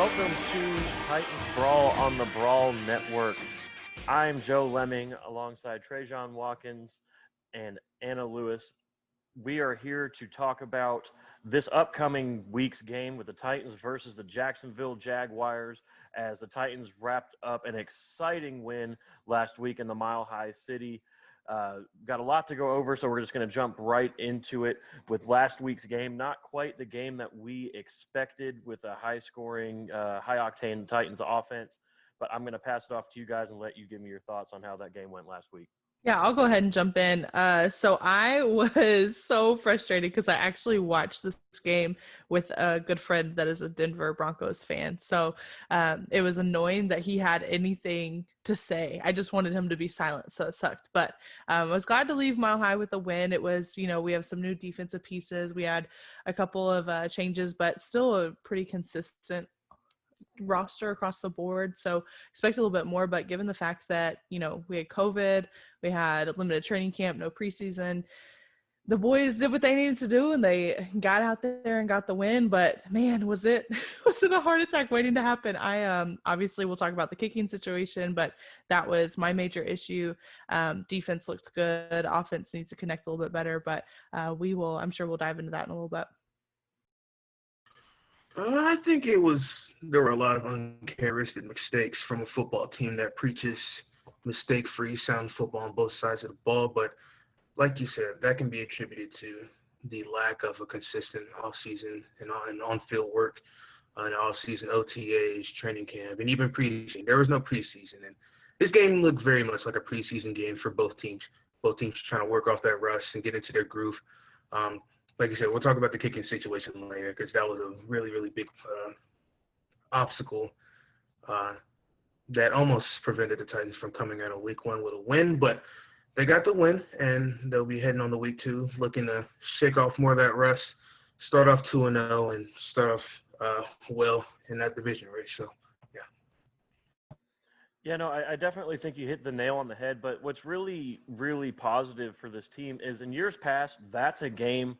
Welcome to Titans Brawl on the Brawl Network. I'm Joe Lemming alongside TreJean Watkins and Anna Lewis. We are here to talk about this upcoming week's game with the Titans versus the Jacksonville Jaguars as the Titans wrapped up an exciting win last week in the Mile High City. Got a lot to go over, so we're just going to jump right into it with last week's game. Not quite the game that we expected with a high-scoring, high-octane Titans offense, but I'm going to pass it off to you guys and let you give me your thoughts on how that game went last week. Yeah, I'll go ahead and jump in. So I was so frustrated because I actually watched this game with a good friend that is a Denver Broncos fan. So it was annoying that he had anything to say. I just wanted him to be silent, so it sucked. But I was glad to leave Mile High with a win. It was, we have some new defensive pieces. We had a couple of changes, but still a pretty consistent roster across the board, so expect a little bit more. But given the fact that we had COVID, we had a limited training camp, no preseason, the boys did what they needed to do and they got out there and got the win. But man, was it a heart attack waiting to happen. I obviously we'll talk about the kicking situation, but that was my major issue. Defense looked good, offense needs to connect a little bit better, but I'm sure we'll dive into that in a little bit. I think there were a lot of uncharacteristic mistakes from a football team that preaches mistake-free, sound football on both sides of the ball. But like you said, that can be attributed to the lack of a consistent off-season and on-field work, and off-season OTAs, training camp, and even preseason. There was no preseason. And this game looked very much like a preseason game for both teams. Both teams trying to work off that rust and get into their groove. Like you said, we'll talk about the kicking situation later because that was a really, really big obstacle that almost prevented the Titans from coming out of week one with a win. But they got the win, and they'll be heading on to week two, looking to shake off more of that rust, start off 2-0, and start off well in that division race. So, yeah. Yeah, no, I definitely think you hit the nail on the head. But what's really, really positive for this team is in years past, that's a game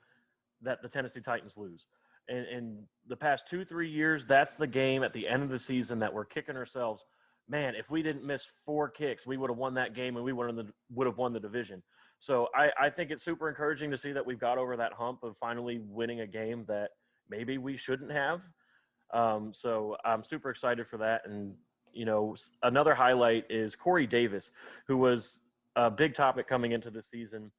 that the Tennessee Titans lose. In the past 2-3 years, that's the game at the end of the season that we're kicking ourselves. Man, if we didn't miss 4 kicks, we would have won that game and we would have won the division. So I think it's super encouraging to see that we've got over that hump of finally winning a game that maybe we shouldn't have. So I'm super excited for that. And, another highlight is Corey Davis, who was a big topic coming into the season.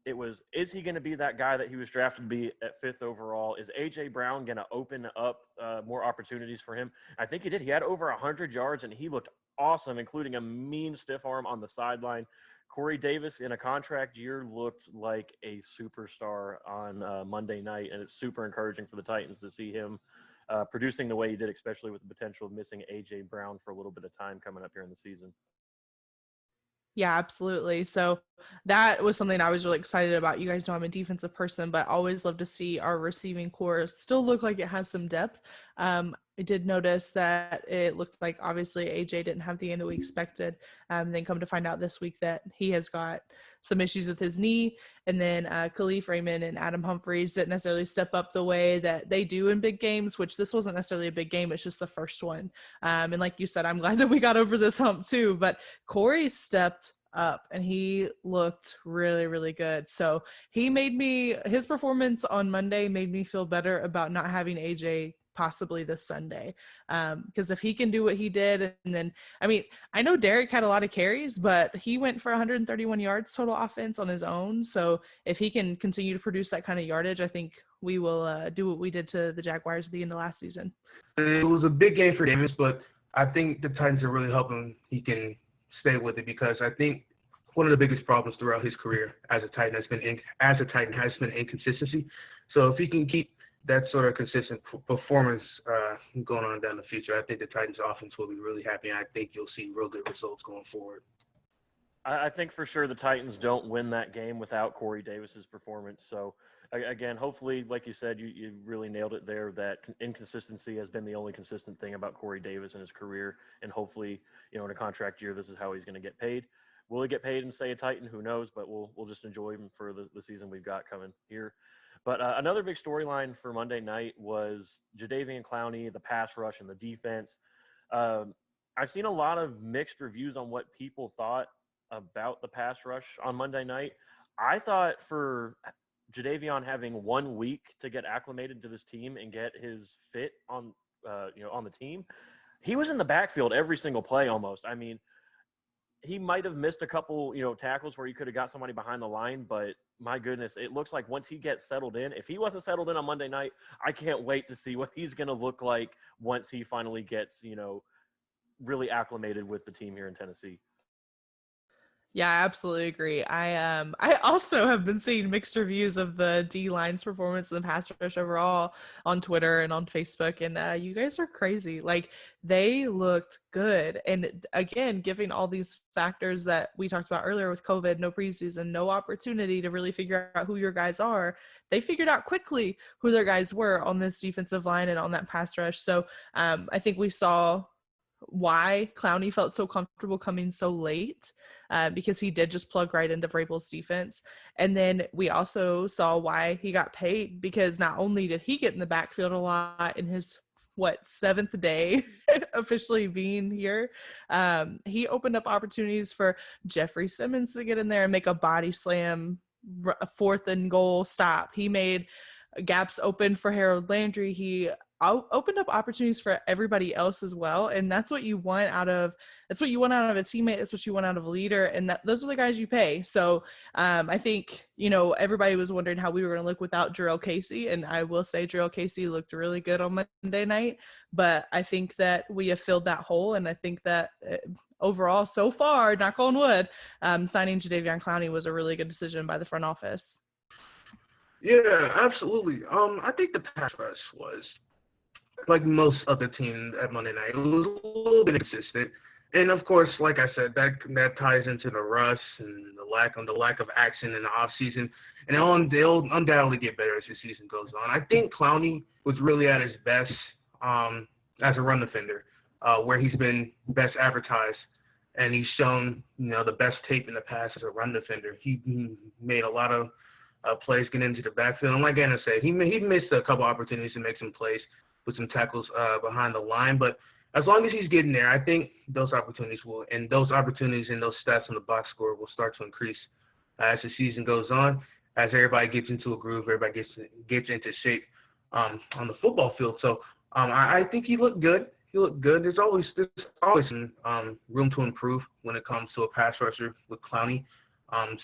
It was, is he going to be that guy that he was drafted to be at 5th overall? Is A.J. Brown going to open up more opportunities for him? I think he did. He had over 100 yards, and he looked awesome, including a mean stiff arm on the sideline. Corey Davis, in a contract year, looked like a superstar on Monday night, and it's super encouraging for the Titans to see him producing the way he did, especially with the potential of missing A.J. Brown for a little bit of time coming up here in the season. Yeah, absolutely. So that was something I was really excited about. You guys know I'm a defensive person, but always love to see our receiving core still look like it has some depth. I did notice that it looked like obviously AJ didn't have the end that we expected. Then come to find out this week that he has got some issues with his knee. And then Khalif Raymond and Adam Humphries didn't necessarily step up the way that they do in big games, which this wasn't necessarily a big game. It's just the first one. And like you said, I'm glad that we got over this hump too. But Corey stepped up and he looked really, really good. So his performance on Monday made me feel better about not having AJ possibly this Sunday. Because if he can do what he did, and then, I know Derek had a lot of carries, but he went for 131 yards total offense on his own. So if he can continue to produce that kind of yardage, I think we will do what we did to the Jaguars at the end of last season. It was a big game for Davis, but I think the Titans are really hoping he can stay with it because I think one of the biggest problems throughout his career as a Titan has been inconsistency. So if he can keep that sort of consistent performance going on down the future, I think the Titans offense will be really happy, and I think you'll see real good results going forward. I think for sure the Titans don't win that game without Corey Davis's performance. So, again, hopefully, like you said, you really nailed it there, that inconsistency has been the only consistent thing about Corey Davis in his career, and hopefully, in a contract year, this is how he's going to get paid. Will he get paid and stay a Titan? Who knows, but we'll just enjoy him for the season we've got coming here. But another big storyline for Monday night was Jadeveon Clowney, the pass rush, and the defense. Um, I've seen a lot of mixed reviews on what people thought about the pass rush on Monday night. I thought for Jadeveon having 1 week to get acclimated to this team and get his fit on, on the team, he was in the backfield every single play almost. I mean, he might have missed a couple, tackles where he could have got somebody behind the line, but my goodness, it looks like once he gets settled in, if he wasn't settled in on Monday night, I can't wait to see what he's going to look like once he finally gets, really acclimated with the team here in Tennessee. Yeah, I absolutely agree. I also have been seeing mixed reviews of the D line's performance in the pass rush overall on Twitter and on Facebook, and you guys are crazy. Like, they looked good, and again, giving all these factors that we talked about earlier with COVID, no preseason, no opportunity to really figure out who your guys are. They figured out quickly who their guys were on this defensive line and on that pass rush. So I think we saw why Clowney felt so comfortable coming so late, because he did just plug right into Vrabel's defense. And then we also saw why he got paid, because not only did he get in the backfield a lot in his seventh day officially being here, he opened up opportunities for Jeffrey Simmons to get in there and make a body slam, a 4th and goal stop. He made gaps open for Harold Landry. He opened up opportunities for everybody else as well, and that's what you want out of a teammate. That's what you want out of a leader, and those are the guys you pay. So I think everybody was wondering how we were going to look without Jarrell Casey, and I will say Jarrell Casey looked really good on Monday night, but I think that we have filled that hole, and I think that overall so far, knock on wood, signing Jadeveon Clowney was a really good decision by the front office. Yeah, absolutely. I think the pass rush was, like most other teams at Monday night, it was a little bit inconsistent. And of course, like I said, that ties into the rust and the lack of action in the off season. And they'll undoubtedly get better as the season goes on. I think Clowney was really at his best as a run defender, where he's been best advertised, and he's shown the best tape in the past as a run defender. He made a lot of plays getting into the backfield. And like Anna said, he missed a couple opportunities to make some plays with some tackles behind the line. But as long as he's getting there, I think those opportunities and those stats on the box score will start to increase as the season goes on, as everybody gets into a groove, everybody gets into shape on the football field. So I think he looked good. There's always some room to improve when it comes to a pass rusher with Clowney,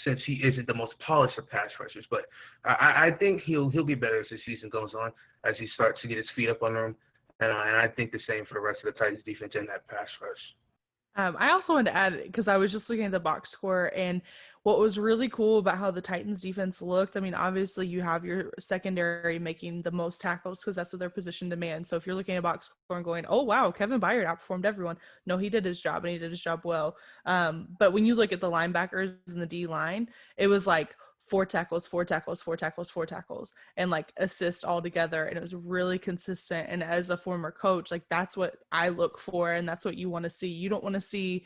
since he isn't the most polished of pass rushers. But I think he'll get better as the season goes on, as he starts to get his feet up under him. And I think the same for the rest of the Titans defense in that pass rush. I also wanted to add, because I was just looking at the box score, and what was really cool about how the Titans defense looked, I mean, obviously you have your secondary making the most tackles because that's what their position demands. So if you're looking at box score and going, oh, wow, Kevin Byard outperformed everyone. No, he did his job, and he did his job well. But when you look at the linebackers and the D line, it was like 4 tackles, 4 tackles, 4 tackles, 4 tackles, and like assists all together. And it was really consistent. And as a former coach, like that's what I look for, and that's what you want to see. You don't want to see,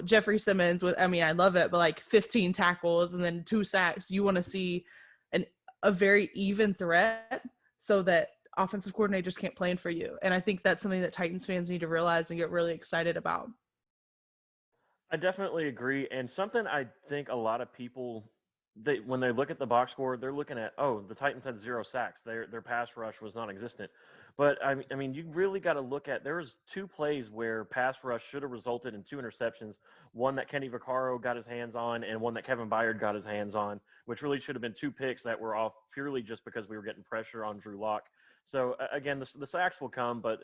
Jeffrey Simmons with, I mean, I love it, but like 15 tackles and then 2 sacks. You want to see a very even threat so that offensive coordinators can't plan for you. And I think that's something that Titans fans need to realize and get really excited about. I definitely agree. And something I think a lot of people, when they look at the box score, they're looking at, oh, the Titans had 0 sacks. Their pass rush was non-existent. But I mean, you really got to look at, there was 2 plays where pass rush should have resulted in 2 interceptions. One that Kenny Vaccaro got his hands on, and one that Kevin Byard got his hands on, which really should have been 2 picks that were off purely just because we were getting pressure on Drew Lock. So again, the sacks will come, but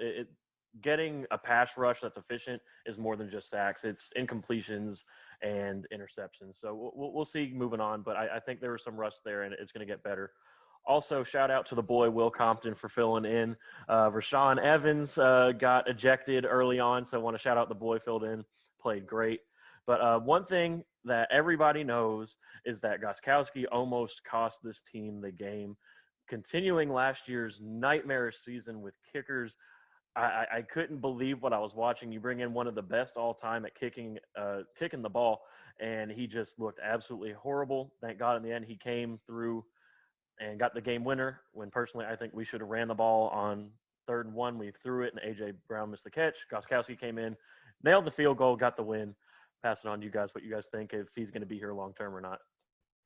getting a pass rush that's efficient is more than just sacks. It's incompletions and interceptions. So we'll see moving on, but I think there was some rust there, and it's going to get better. Also, shout out to the boy Will Compton for filling in. Rashawn Evans got ejected early on, so I want to shout out the boy, filled in, played great. But one thing that everybody knows is that Gostkowski almost cost this team the game. Continuing last year's nightmarish season with kickers, I couldn't believe what I was watching. You bring in one of the best all time at kicking the ball, and he just looked absolutely horrible. Thank God in the end he came through and got the game winner. When personally, I think we should have ran the ball on 3rd and 1. We threw it, and A.J. Brown missed the catch. Gostkowski came in, nailed the field goal, got the win. Passing on to you guys what you guys think, if he's going to be here long term or not.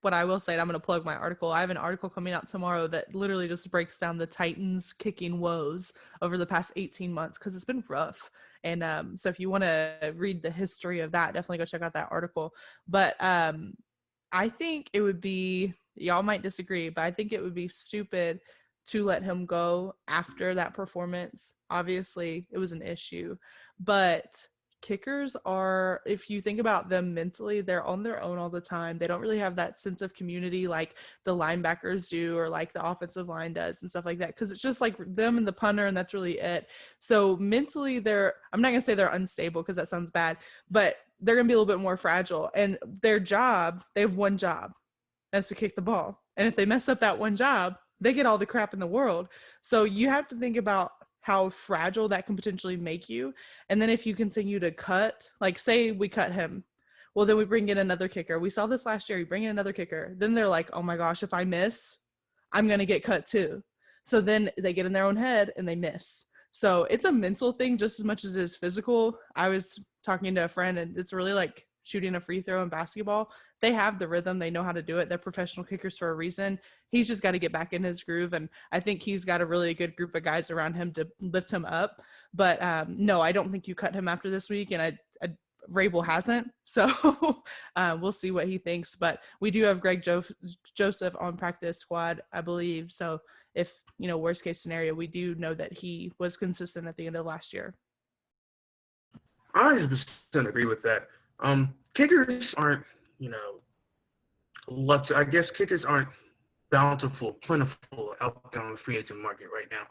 What I will say, and I'm going to plug my article. I have an article coming out tomorrow that literally just breaks down the Titans kicking woes over the past 18 months because it's been rough. And so if you want to read the history of that, definitely go check out that article. But I think it would be, y'all might disagree, but I think it would be stupid to let him go after that performance. Obviously, it was an issue, but kickers are, if you think about them mentally, they're on their own all the time. They don't really have that sense of community like the linebackers do or like the offensive line does and stuff like that, because it's just like them and the punter, and that's really it. So mentally I'm not going to say they're unstable because that sounds bad, but they're going to be a little bit more fragile. And their job, they have one job, that's to kick the ball. And if they mess up that one job, they get all the crap in the world. So you have to think about how fragile that can potentially make you. And then if you continue to cut, like say we cut him, well, then we bring in another kicker. We saw this last year. You bring in another kicker. Then they're like, oh my gosh, if I miss, I'm going to get cut too. So then they get in their own head and they miss. So it's a mental thing just as much as it is physical. I was talking to a friend, and it's really like shooting a free throw in basketball. They have the rhythm. They know how to do it. They're professional kickers for a reason. He's just got to get back in his groove. And I think he's got a really good group of guys around him to lift him up. But no, I don't think you cut him after this week. And Vrabel hasn't. So we'll see what he thinks. But we do have Greg Joseph on practice squad, I believe. So if, worst case scenario, we do know that he was consistent at the end of last year. I 100% agree with that. Kickers aren't, I guess kickers aren't plentiful out there on the free agent market right now.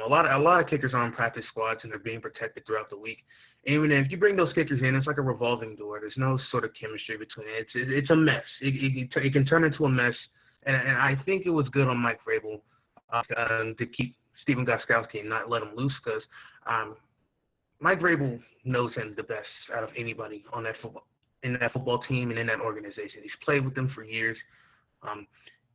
A lot of kickers are on practice squads, and they're being protected throughout the week. And even if you bring those kickers in, it's like a revolving door. There's no sort of chemistry between it. It's a mess. It can turn into a mess. And I think it was good on Mike Vrabel to keep Stephen Gostkowski and not let him loose, because Mike Vrabel knows him the best out of anybody on that football team and in that organization. He's played with them for years.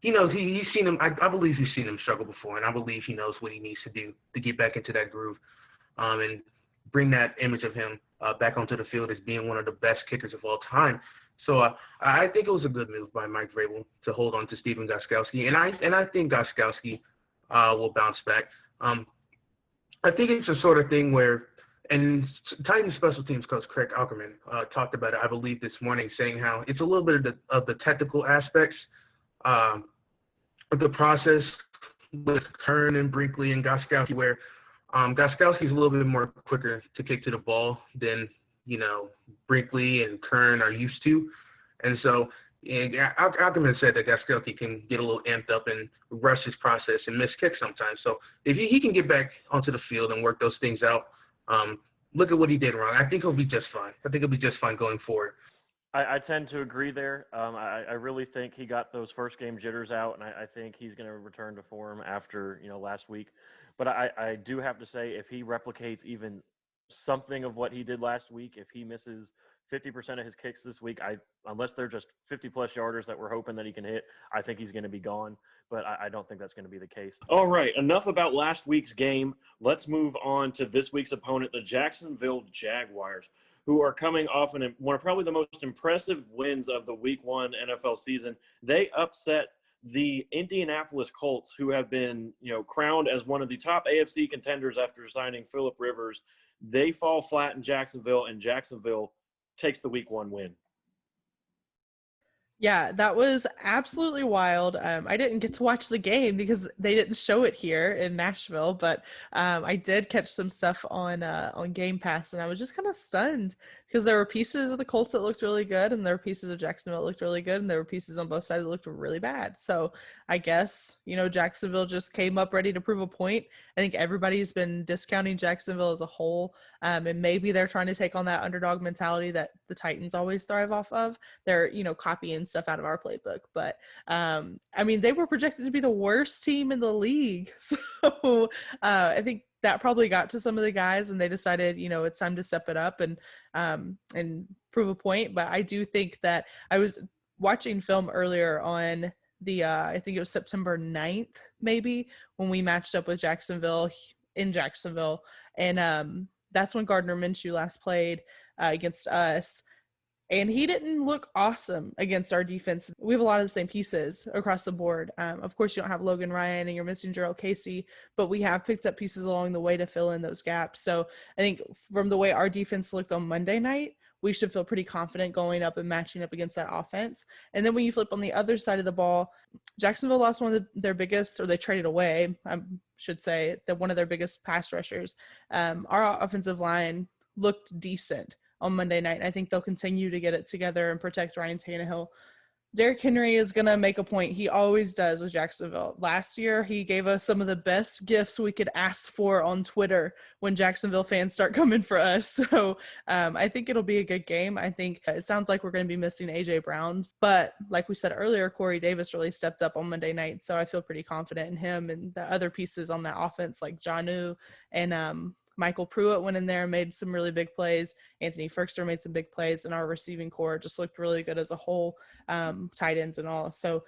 He knows he's seen him. I believe he's seen him struggle before, and I believe he knows what he needs to do to get back into that groove and bring that image of him back onto the field as being one of the best kickers of all time. So I think it was a good move by Mike Vrabel to hold on to Stephen Gostkowski, and I think Gostkowski will bounce back. I think it's a sort of thing where, and Titans special teams coach Craig Aukerman talked about it, I believe, this morning, saying how it's a little bit of the technical aspects of the process with Kern and Brinkley and Gostkowski, where Gostkowski's a little bit more quicker to kick to the ball than, Brinkley and Kern are used to. And so Aukerman said that Gostkowski can get a little amped up and rush his process and miss kicks sometimes. So if he can get back onto the field and work those things out, look at what he did wrong. I think he'll be just fine. I think he'll be just fine going forward. I tend to agree there. I really think he got those first game jitters out, and I think he's going to return to form after last week. But I do have to say, if he replicates even something of what he did last week, if he misses 50% of his kicks this week, unless they're just 50-plus yarders that we're hoping that he can hit, I think he's going to be gone. But I don't think that's going to be the case. All right, enough about last week's game. Let's move on to this week's opponent, the Jacksonville Jaguars, who are coming off one of probably the most impressive wins of the Week 1 NFL season. They upset the Indianapolis Colts, who have been, crowned as one of the top AFC contenders after signing Phillip Rivers. They fall flat in Jacksonville, and Jacksonville takes the Week 1 win. Yeah, that was absolutely wild. I didn't get to watch the game because they didn't show it here in Nashville, but I did catch some stuff on Game Pass, and I was just kind of stunned because there were pieces of the Colts that looked really good, and there were pieces of Jacksonville that looked really good, and there were pieces on both sides that looked really bad. So I guess, Jacksonville just came up ready to prove a point. I think everybody's been discounting Jacksonville as a whole, and maybe they're trying to take on that underdog mentality that the Titans always thrive off of. They're, copying stuff out of our playbook. But, they were projected to be the worst team in the league. So I think that probably got to some of the guys, and they decided, it's time to step it up and prove a point. But I do think that I was watching film earlier on I think it was September 9th, maybe, when we matched up with Jacksonville in Jacksonville. And that's when Gardner Minshew last played against us. And he didn't look awesome against our defense. We have a lot of the same pieces across the board. Of course, you don't have Logan Ryan and you're missing Gerald Casey, but we have picked up pieces along the way to fill in those gaps. So I think from the way our defense looked on Monday night, we should feel pretty confident going up and matching up against that offense. And then when you flip on the other side of the ball, Jacksonville lost one of their biggest, or they traded away, I should say, that one of their biggest pass rushers. Our offensive line looked decent on Monday night. I think they'll continue to get it together and protect Ryan Tannehill. Derrick Henry is going to make a point. He always does with Jacksonville. Last year, he gave us some of the best gifts we could ask for on Twitter when Jacksonville fans start coming for us. So I think it'll be a good game. I think it sounds like we're going to be missing A.J. Brown. But like we said earlier, Corey Davis really stepped up on Monday night. So I feel pretty confident in him and the other pieces on that offense like Jonnu and Michael Pruitt went in there and made some really big plays. Anthony Ferkster made some big plays, and our receiving core just looked really good as a whole, tight ends and all. So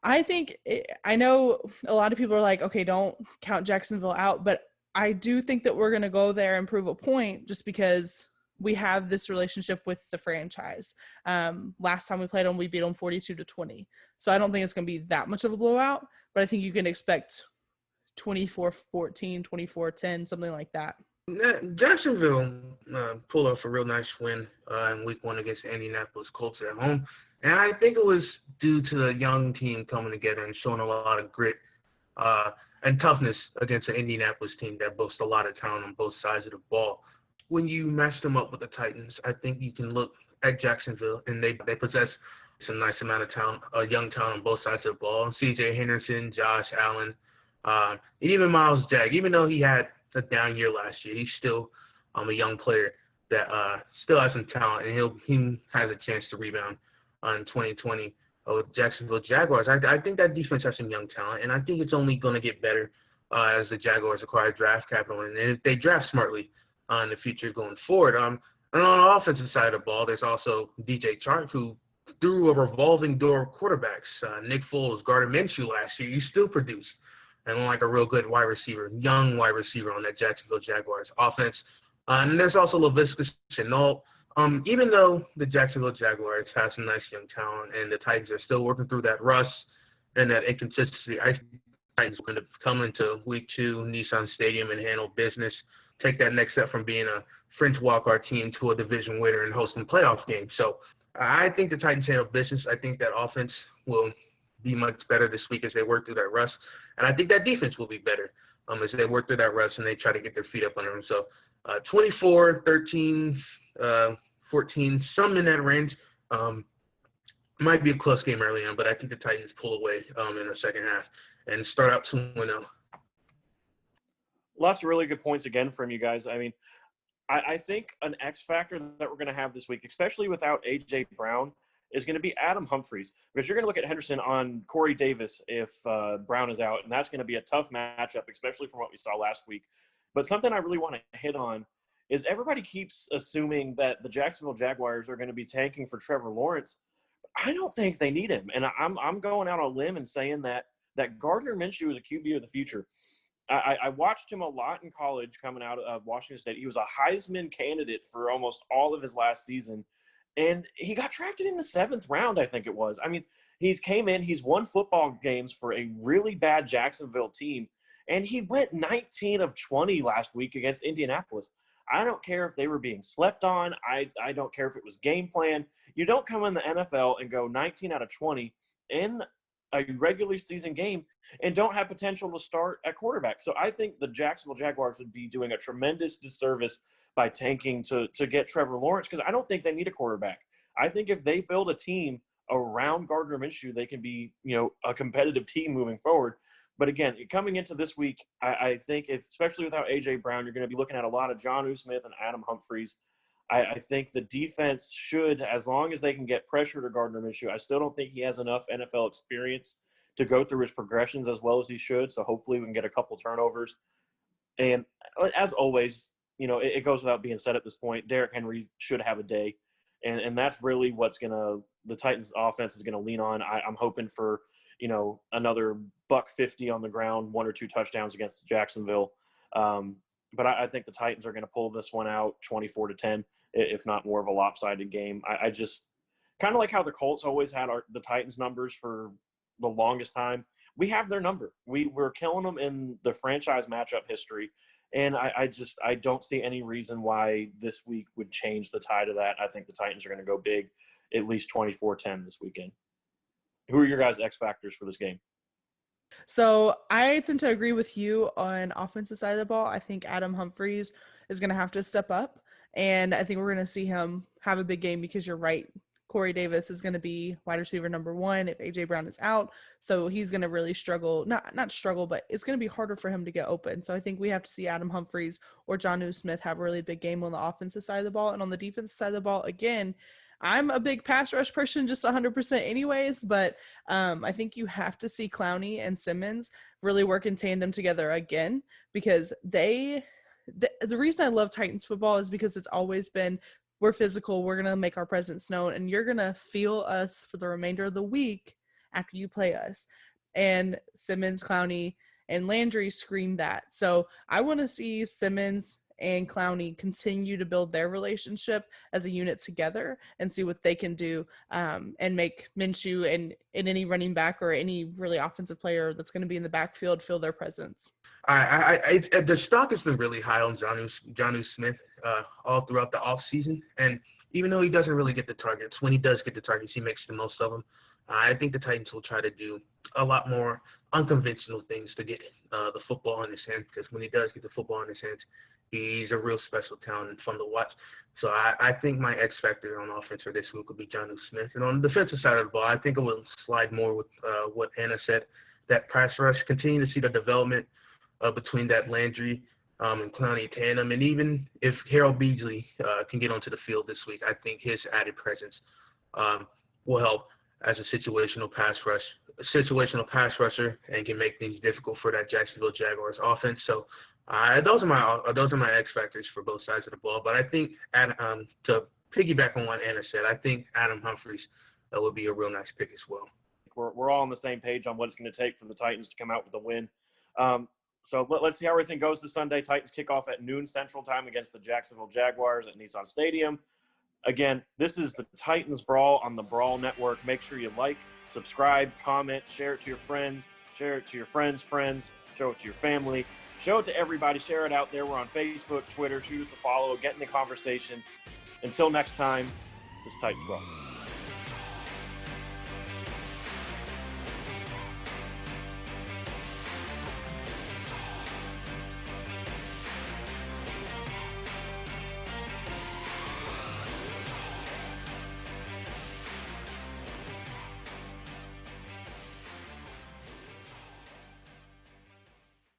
I think I know a lot of people are like, okay, don't count Jacksonville out, but I do think that we're going to go there and prove a point just because we have this relationship with the franchise. Last time we played them, we beat them 42-20. So I don't think it's going to be that much of a blowout, but I think you can expect 24-14, 24-10, something like that. Jacksonville pulled off a real nice win in Week 1 against the Indianapolis Colts at home. And I think it was due to the young team coming together and showing a lot of grit and toughness against an Indianapolis team that boasts a lot of talent on both sides of the ball. When you match them up with the Titans, I think you can look at Jacksonville, and they possess some nice amount of talent, young talent on both sides of the ball. C.J. Henderson, Josh Allen, even Miles Jack, even though he had a down year last year, he's still a young player that still has some talent, and he has a chance to rebound in 2020 with Jacksonville Jaguars. I think that defense has some young talent, and I think it's only going to get better as the Jaguars acquire draft capital, and if they draft smartly in the future going forward. And on the offensive side of the ball, there's also DJ Chark, who threw a revolving door of quarterbacks. Nick Foles, Gardner Minshew last year, he still produced. And like a real good wide receiver, young wide receiver on that Jacksonville Jaguars offense. And there's also Laviska Shenault. Even though the Jacksonville Jaguars have some nice young talent and the Titans are still working through that rust and that inconsistency, I think the Titans are going to come into Week 2, Nissan Stadium, and handle business, take that next step from being a French wildcard team to a division winner and hosting a playoff game. So I think the Titans handle business. I think that offense will be much better this week as they work through that rust. And I think that defense will be better as they work through that rust and they try to get their feet up under them. So 24, 13, 14, some in that range. Might be a close game early on, but I think the Titans pull away in the second half and start out 2-0. Lots of really good points again from you guys. I mean, I think an X factor that we're going to have this week, especially without A.J. Brown, is going to be Adam Humphries, because you're going to look at Henderson on Corey Davis if Brown is out, and that's going to be a tough matchup, especially from what we saw last week. But something I really want to hit on is everybody keeps assuming that the Jacksonville Jaguars are going to be tanking for Trevor Lawrence. I don't think they need him, and I'm going out on a limb and saying that Gardner Minshew is a QB of the future. I watched him a lot in college coming out of Washington State. He was a Heisman candidate for almost all of his last season. And he got drafted in the 7th round, I think it was. I mean, he's came in, he's won football games for a really bad Jacksonville team, and he went 19 of 20 last week against Indianapolis. I don't care if they were being slept on. I don't care if it was game plan. You don't come in the NFL and go 19 out of 20 in a regular season game and don't have potential to start at quarterback. So I think the Jacksonville Jaguars would be doing a tremendous disservice by tanking to get Trevor Lawrence, because I don't think they need a quarterback. I think if they build a team around Gardner Minshew, they can be, a competitive team moving forward. But again, coming into this week, I think especially without A.J. Brown, you're going to be looking at a lot of Jonnu Smith and Adam Humphries. I think the defense should, as long as they can get pressure to Gardner Minshew, I still don't think he has enough NFL experience to go through his progressions as well as he should. So hopefully we can get a couple turnovers. And as always, it goes without being said at this point, Derrick Henry should have a day. And that's really what's the Titans offense is going to lean on. I'm hoping for, another $150 on the ground, 1 or 2 touchdowns against Jacksonville. But I think the Titans are going to pull this one out 24-10, if not more of a lopsided game. I just kind of like how the Colts always had the Titans numbers for the longest time. We have their number. We're killing them in the franchise matchup history. And I don't see any reason why this week would change the tide of that. I think the Titans are going to go big, at least 24-10 this weekend. Who are your guys' X factors for this game? So I tend to agree with you on offensive side of the ball. I think Adam Humphries is going to have to step up, and I think we're going to see him have a big game because you're right. Corey Davis is going to be wide receiver number 1 if A.J. Brown is out. So he's going to really struggle, not struggle, but it's going to be harder for him to get open. So I think we have to see Adam Humphries or Jonnu Smith have a really big game on the offensive side of the ball. And on the defensive side of the ball, again, I'm a big pass rush person, just 100% anyways, but I think you have to see Clowney and Simmons really work in tandem together again, because the reason I love Titans football is because it's always been, we're physical, we're going to make our presence known, and you're going to feel us for the remainder of the week after you play us. And Simmons, Clowney, and Landry scream that. So I want to see Simmons and Clowney continue to build their relationship as a unit together and see what they can do and make Minshew and any running back or any really offensive player that's going to be in the backfield feel their presence. The stock has been really high on Jonnu Smith all throughout the offseason. And even though he doesn't really get the targets, when he does get the targets, he makes the most of them. I think the Titans will try to do a lot more unconventional things to get the football in his hands, because when he does get the football in his hands, he's a real special talent and fun to watch. So I think my X factor on offense for this week will be Jonnu Smith. And on the defensive side of the ball, I think it will slide more with what Anna said, that pass rush, continue to see the development between that Landry and Clowney tandem. And even if Harold Beasley can get onto the field this week, I think his added presence will help as a situational pass rusher and can make things difficult for that Jacksonville Jaguars offense. So those are my X factors for both sides of the ball. But I think to piggyback on what Anna said, I think Adam Humphries would be a real nice pick as well. We're all on the same page on what it's going to take for the Titans to come out with a win. So let's see how everything goes this Sunday. Titans kick off at noon Central Time against the Jacksonville Jaguars at Nissan Stadium. Again, this is the Titans Brawl on the Brawl Network. Make sure you like, subscribe, comment, share it to your friends, share it to your friends' friends, show it to your family, show it to everybody, share it out there. We're on Facebook, Twitter. Shoot us a follow, get in the conversation. Until next time, this is Titans Brawl.